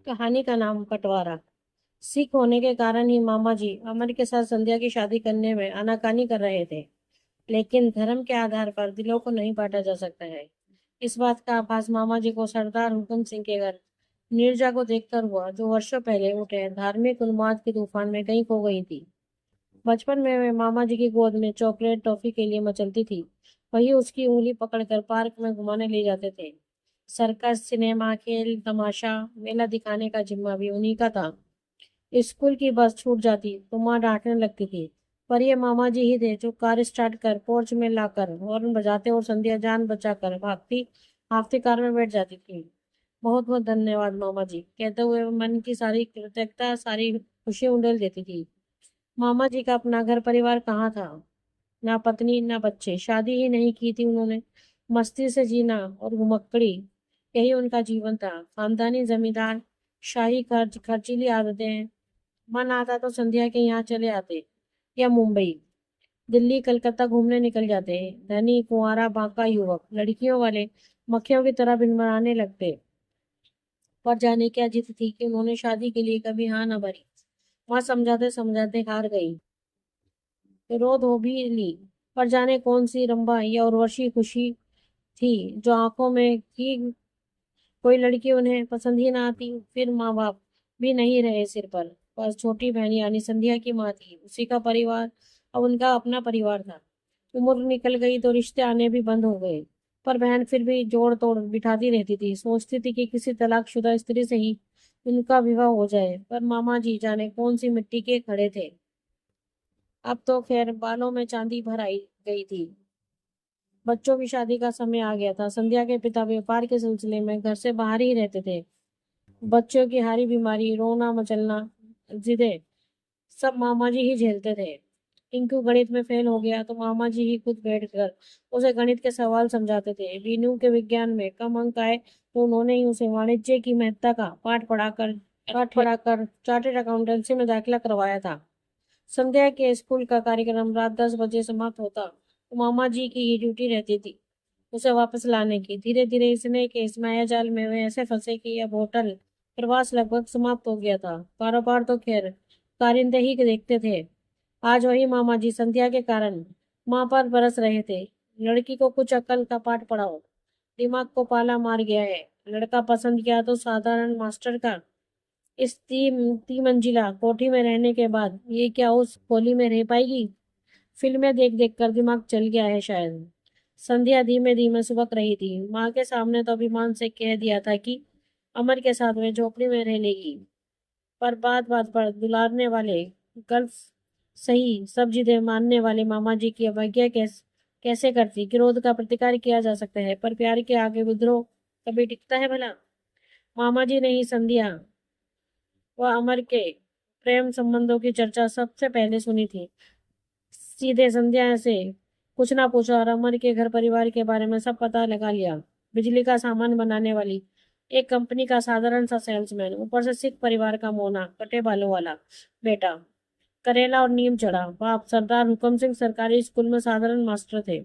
कहानी का नाम बंटवारा। सिख होने के कारण ही मामा जी अमर के साथ संध्या की शादी करने में आनाकानी कर रहे थे। लेकिन धर्म के आधार पर दिलों को नहीं बांटा जा सकता है। इस बात का आभास मामा जी को सरदार हुकुम सिंह के घर नीरजा को देखकर हुआ, जो वर्षों पहले उठे धार्मिक उन्माद के तूफान में कहीं खो गई थी। बचपन में वे मामा जी की गोद में चॉकलेट टॉफी के लिए मचलती थी। वही उसकी उंगली पकड़कर पार्क में घुमाने ले जाते थे। सर्कस, सिनेमा, खेल, तमाशा, मेला दिखाने का जिम्मा भी उन्हीं का था। स्कूल की बस छूट जाती तो माँ डांटने लगती थी, पर ये मामा जी ही थे जो कार स्टार्ट कर पोर्च में लाकर हॉर्न बजाते और संध्या जान बचाकर भागती हाफती कार में बैठ जाती थी। बहुत बहुत धन्यवाद मामा जी, कहते हुए वो मन की सारी कृतज्ञता, सारी खुशी उंडेल देती थी। मामा जी का अपना घर परिवार कहाँ था? ना पत्नी ना बच्चे, शादी ही नहीं की थी उन्होंने। मस्ती से जीना और घुमक्कड़ी, यही उनका जीवन था। खानदानी जमींदार, शाही खर्चीली आदतें। मन आता तो संध्या के यहाँ चले आते, या मुंबई, दिल्ली, कलकत्ता घूमने निकल जाते। धनी कुंवारा बांका युवक लड़कियों वाले मक्खियों की तरह भिनभिनाने लगते। पर जाने क्या जिद थी कि उन्होंने शादी के लिए कभी हाँ न भरी। माँ समझाते समझाते हार गई, विरोध हो भी ली, पर जाने कौन सी रंभा या उर्वशी खुशी थी जो आंखों में की कोई लड़की उन्हें पसंद ही ना आती। फिर माँ बाप भी नहीं रहे सिर पर, बस छोटी बहन यानी संध्या की माँ थी, उसी का परिवार अब उनका अपना परिवार था। उम्र निकल गई तो रिश्ते आने भी बंद हो गए, पर बहन फिर भी जोड़ तोड़ बिठाती रहती थी। सोचती थी कि किसी तलाकशुदा स्त्री से ही उनका विवाह हो जाए, पर मामा जी जाने कौन सी मिट्टी के खड़े थे। अब तो खैर बालों में चांदी भर आई गई थी। बच्चों की शादी का समय आ गया था। संध्या के पिता व्यापार के सिलसिले में घर से बाहर ही रहते थे। बच्चों की हारी बीमारी, रोना मचलना, जिदे, सब मामा जी ही झेलते थे। टिंकू गणित में फेल हो गया तो मामा जी ही खुद बैठकर उसे गणित के सवाल समझाते थे। वीनू के विज्ञान में कम अंक आए तो उन्होंने ही उसे वाणिज्य की महत्ता का पाठ पढ़ाकर चार्टेड अकाउंटेंसी में दाखिला करवाया था। संध्या के स्कूल का कार्यक्रम रात 10 बजे समाप्त होता तो मामा जी की ही ड्यूटी रहती थी उसे वापस लाने की। धीरे धीरे इसने के इस मायाजाल में वे ऐसे फंसे कि अब होटल प्रवास लगभग समाप्त हो गया था। कारोबार तो खैर कारिंदे ही देखते थे। आज वही मामा जी संध्या के कारण माँ पर बरस रहे थे। लड़की को कुछ अक्ल का पाठ पढ़ाओ, दिमाग को पाला मार गया है। लड़का पसंद किया तो साधारण मास्टर का। इस तीन मंजिला कोठी में रहने के बाद ये क्या उस होली में रह पाएगी? फिल्में देख देख कर दिमाग चल गया है शायद। संध्या धीमे धीमे सुबक रही थी। माँ के सामने तो अभिमान से कह दिया था कि अमर के साथ में झोपड़ी में रह लेगी, पर बात बात पर दुलारने वाले, गर्ल्स सही सब जिदे मानने वाले मामा जी की अवज्ञा कैसे करती? क्रोध का प्रतिकार किया जा सकता है, पर प्यार के आगे विद्रोह कभी टिकता है भला? मामा जी ने ही संध्या व अमर के प्रेम संबंधों की चर्चा सबसे पहले सुनी थी। सीधे संध्या से कुछ ना पूछा और अमर के घर परिवार के बारे में सब पता लगा लिया। बिजली का सामान बनाने वाली एक कंपनी का साधारण सा सेल्समैन, ऊपर से सिख परिवार का मोना कटे बालों वाला बेटा, करेला और नीम चढ़ा बाप, सरदार हुकम सिंह सरकारी स्कूल में साधारण मास्टर थे।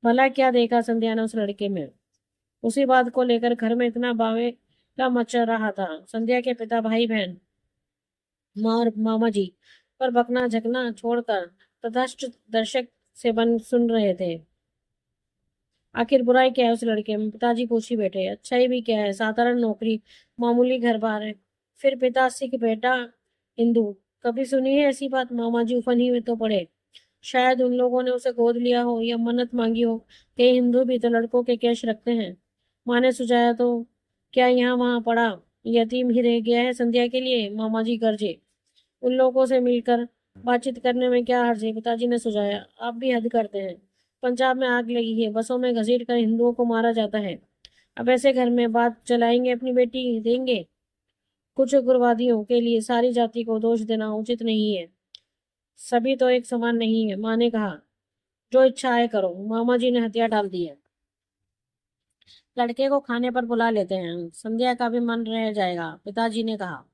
भला क्या देखा संध्या ने उस लड़के में? उसी बात को लेकर घर में इतना बावेला मच रहा था। संध्या के पिता, भाई बहन, माँ और मामा जी पर बकना झकना छोड़कर तथास्थ दर्शक से बन सुन रहे थे। आखिर बुराई क्या है उस लड़के में? पिताजी पूछ ही बैठे। अच्छाई भी क्या है? साधारण नौकरी, मामूली घर बार है। फिर पिता सिख, बेटा हिंदू। कभी सुनी है ऐसी बात? मामा जी उफन ही में तो पड़े। शायद उन लोगों ने उसे गोद लिया हो या मन्नत मांगी हो कि हिंदू भी तो लड़कों के केश रखते हैं। माँ ने सुझाया तो क्या यहाँ वहाँ पड़ा यतीम ही रह गया है संध्या के लिए? मामा जी गरजे। उन लोगों से मिलकर बातचीत करने में क्या हर्ज है? पिताजी ने सुझाया। आप भी हद करते हैं। पंजाब में आग लगी है, बसों में घसीट कर हिंदुओं को मारा जाता है। अब ऐसे घर में बात चलाएंगे, अपनी बेटी देंगे? कुछ उग्रवादियों के लिए सारी जाति को दोष देना उचित नहीं है। सभी तो एक समान नहीं है। माँ ने कहा, जो इच्छा है करो। मामा जी ने हथियार डाल दिए। लड़के को खाने पर बुला लेते हैं, संध्या का भी मन रह जाएगा, पिताजी ने कहा।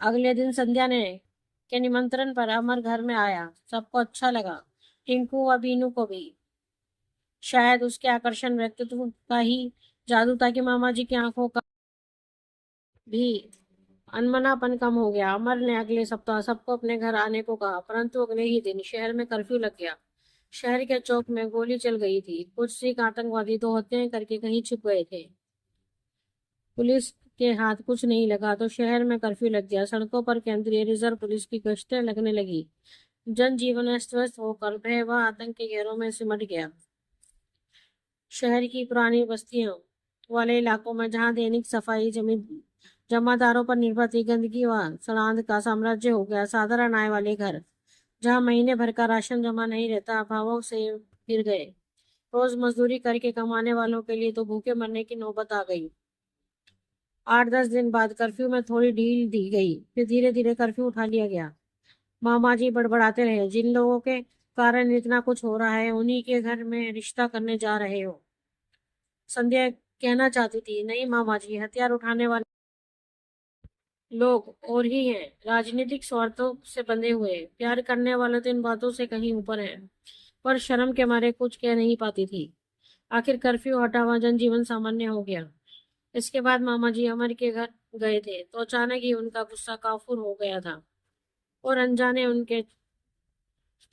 अगले दिन संध्या ने के निमंत्रण पर अमर घर में आया। सबको अच्छा लगा, टिंकू व बीनू को भी। शायद उसके आकर्षण व्यक्तित्व का ही जादू था कि मामा जी की आंखों का भी अनमनापन कम हो गया। अमर ने अगले सप्ताह सबको अपने घर आने को कहा, परंतु अगले ही दिन शहर में कर्फ्यू लग गया। शहर के चौक में गोली चल गई थी। कुछ सिख आतंकवादी तो हत्याएं करके कहीं छुप गए थे। पुलिस के हाथ कुछ नहीं लगा तो शहर में कर्फ्यू लग गया। सड़कों पर केंद्रीय रिजर्व पुलिस की गश्तें लगने लगी। जनजीवन अस्त व्यस्त होकर भय व आतंक के घेरों में सिमट गया। शहर की पुरानी बस्तियों वाले इलाकों में जहां दैनिक सफाई जमादारों पर निर्भर थी, गंदगी व सड़ांध का साम्राज्य हो गया। साधारण आय वाले घर जहां महीने भर का राशन जमा नहीं रहता, अभावों से फिर गए। रोज मजदूरी करके कमाने वालों के लिए तो भूखे मरने की नौबत आ गई। 8-10 दिन बाद कर्फ्यू में थोड़ी ढील दी गई, फिर धीरे धीरे कर्फ्यू उठा लिया गया। मामा जी बड़बड़ाते रहे, जिन लोगों के कारण इतना कुछ हो रहा है उन्हीं के घर में रिश्ता करने जा रहे हो। संध्या कहना चाहती थी, नहीं मामा जी, हथियार उठाने वाले लोग और ही हैं, राजनीतिक स्वार्थों से बंधे हुए। प्यार करने वाले तो इन बातों से कहीं ऊपर हैं। पर शर्म के मारे कुछ कह नहीं पाती थी। आखिर कर्फ्यू हटा हुआ जनजीवन सामान्य हो गया। इसके बाद मामा जी अमर के घर गए थे तो अचानक ही उनका गुस्सा काफूर हो गया था और अनजाने उनके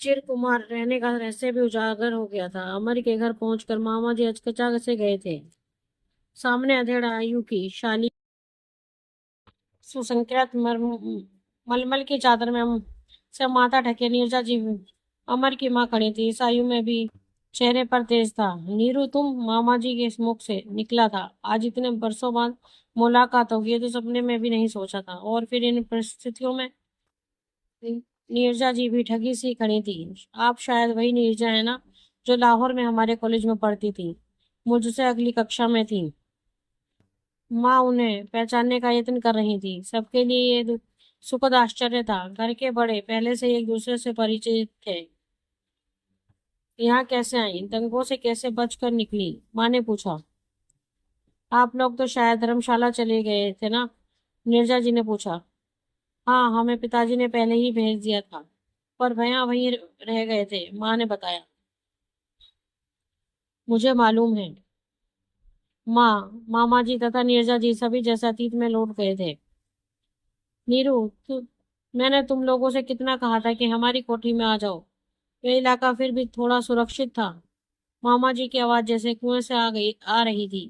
चिर कुमार रहने का रहस्य भी उजागर हो गया था। अमर के घर पहुंचकर मामा जी हचकचा से गए थे। सामने अधेड़ आयु की शाली सुसंकृत मलमल की चादर में से माथा ढके नीरजा जी अमर की माँ खड़ी थी। इस आयु में भी चेहरे पर तेज था। नीरू, तुम? मामा जी के मुख से निकला था। आज इतने बरसों बाद मुलाकात होगी, ये तो सपने में भी नहीं सोचा था। और फिर इन परिस्थितियों में नीरजा जी भी ठगी सी खड़ी थी। आप शायद वही नीरजा है ना, जो लाहौर में हमारे कॉलेज में पढ़ती थी, मुझसे अगली कक्षा में थी। माँ उन्हें पहचानने का यत्न कर रही थी। सबके लिए ये सुखद आश्चर्य था। घर के बड़े पहले से एक दूसरे से परिचित थे। यहाँ कैसे आई? दंगों से कैसे बचकर निकली? माँ ने पूछा। आप लोग तो शायद धर्मशाला चले गए थे ना? नीरजा जी ने पूछा। हाँ, हमें पिताजी ने पहले ही भेज दिया था, पर भैया वहीं रह गए थे, माँ ने बताया। मुझे मालूम है माँ। मामा जी तथा नीरजा जी सभी जैसे अतीत में लौट गए थे। नीरू, मैंने तुम लोगों से कितना कहा था कि हमारी कोठी में आ जाओ। यह इलाका फिर भी थोड़ा सुरक्षित था। मामा जी की आवाज जैसे कुएं से आ रही थी।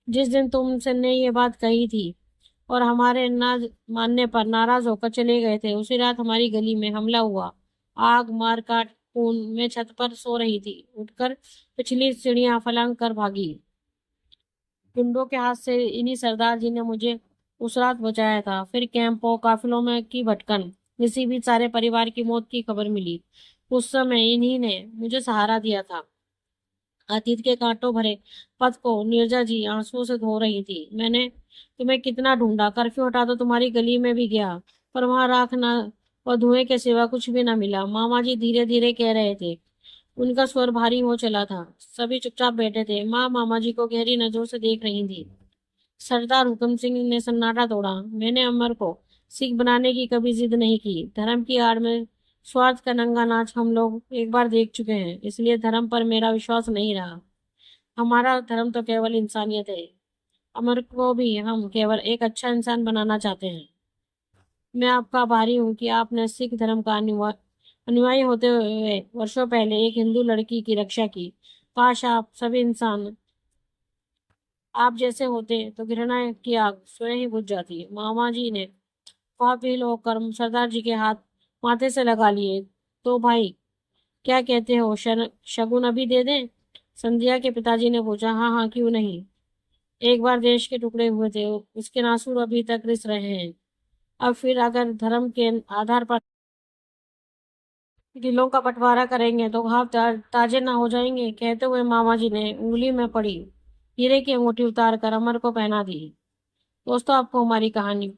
जिस दिन तुमसे ने ये बात कही थी और हमारे ना मानने पर नाराज होकर चले गए थे, उसी रात हमारी गली में हमला हुआ। आग, मार काट, खून। मैं छत पर सो रही थी, उठकर पिछली सीढ़ियां फलांग कर भागी। गुंडों के हाथ से इन्हीं सरदार जी ने मुझे उस रात बचाया था। फिर कैंपों काफिलों में की भटकन, किसी भी सारे परिवार की मौत की खबर मिली। उस समय इन्हीं ने मुझे सहारा दिया था। अतीत के कांटों भरे पथ को नीरजा जी आंसुओं से धो रही थी। मैंने तुम्हें कितना ढूंढा, कर्फ्यू हटा तो तुम्हारी गली में भी गया, पर वहां राख ना और धुएं के सिवा कुछ भी ना मिला। मामा जी धीरे धीरे कह रहे थे। उनका स्वर भारी हो चला था। सभी चुपचाप बैठे थे। माँ मामा जी को गहरी नजरों से देख रही थी। सरदार हुक्म सिंह ने सन्नाटा तोड़ा। मैंने अमर को सिख बनाने की कभी जिद नहीं की। धर्म की आड़ में स्वार्थ का नंगा नाच हम लोग एक बार देख चुके हैं, इसलिए धर्म पर मेरा विश्वास नहीं रहा। हमारा धर्म तो केवल इंसानियत है। अमर को भी हम केवल एक अच्छा इंसान बनाना चाहते हैं। मैं आपका आभारी हूँ कि आपने सिख धर्म का अनुयायी होते हुए वर्षों पहले एक हिंदू लड़की की रक्षा की। काश आप सभी इंसान आप जैसे होते तो घृणा की आग स्वयं ही बुझ जाती। मामा जी ने काफिल होकर सरदार जी के हाथ माथे से लगा लिए। तो भाई, क्या कहते हो, शगुन अभी दे दें? संध्या के पिताजी ने पूछा। हाँ हाँ, क्यों नहीं। एक बार देश के टुकड़े हुए थे, उसके नासूर अभी तक रिस रहे हैं। अब फिर अगर धर्म के आधार पर दिलों का बंटवारा करेंगे तो घाव ताजे ना हो जाएंगे। कहते हुए मामा जी ने उंगली में पड़ी हीरे की अंगूठी उतार कर अमर को पहना दी। दोस्तों, आपको हमारी कहानी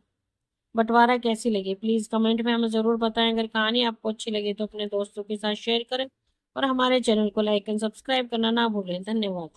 बंटवारा कैसी लगी, प्लीज कमेंट में हमें जरूर बताएं। अगर कहानी आपको अच्छी लगी तो अपने दोस्तों के साथ शेयर करें और हमारे चैनल को लाइक एंड सब्सक्राइब करना ना भूलें। धन्यवाद।